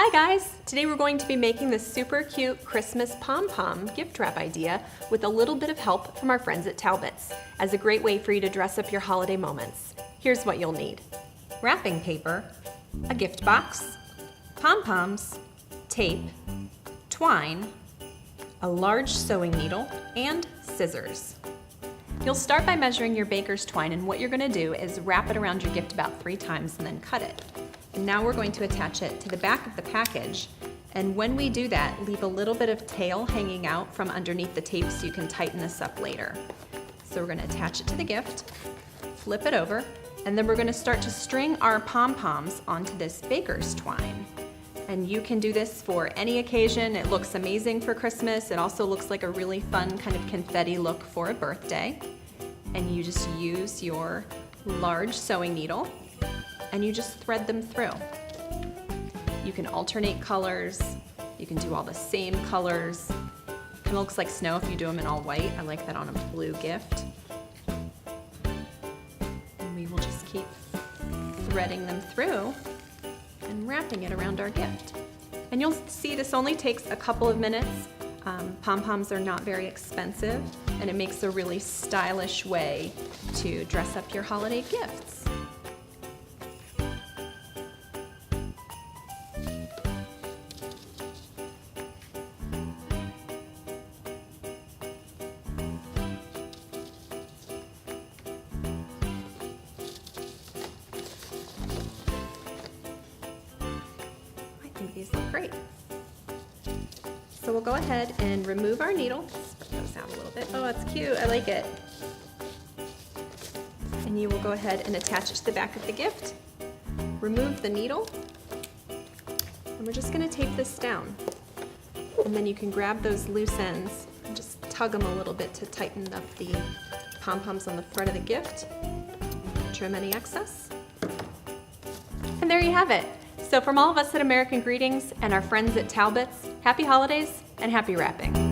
Hi guys! Today we're going to be making this super cute Christmas pom-pom gift wrap idea with a little bit of help from our friends at Talbot's as a great way for you to dress up your holiday moments. Here's what you'll need. Wrapping paper, a gift box, pom-poms, tape, twine, a large sewing needle, and scissors. You'll start by measuring your baker's twine, and what you're going to do is wrap it around your gift about 3 times and then cut it. And now we're going to attach it to the back of the package, and when we do that, leave a little bit of tail hanging out from underneath the tape so you can tighten this up later. So we're going to attach it to the gift, flip it over, and then we're going to start to string our pom-poms onto this baker's twine. And you can do this for any occasion. It looks amazing for Christmas. It also looks like a really fun kind of confetti look for a birthday. And you just use your large sewing needle and you just thread them through. You can alternate colors. You can do all the same colors. Kind of looks like snow if you do them in all white. I like that on a blue gift. And we will just keep threading them through and wrapping it around our gift. And you'll see this only takes a couple of minutes. Pom-poms are not very expensive, and it makes a really stylish way to dress up your holiday gifts. I think these look great. So we'll go ahead and remove our needle. Spread those out a little bit. Oh, that's cute. I like it. And you will go ahead and attach it to the back of the gift. Remove the needle. And we're just going to tape this down. And then you can grab those loose ends and just tug them a little bit to tighten up the pom-poms on the front of the gift. Trim any excess. And there you have it. So from all of us at American Greetings and our friends at Talbot's, happy holidays and happy wrapping.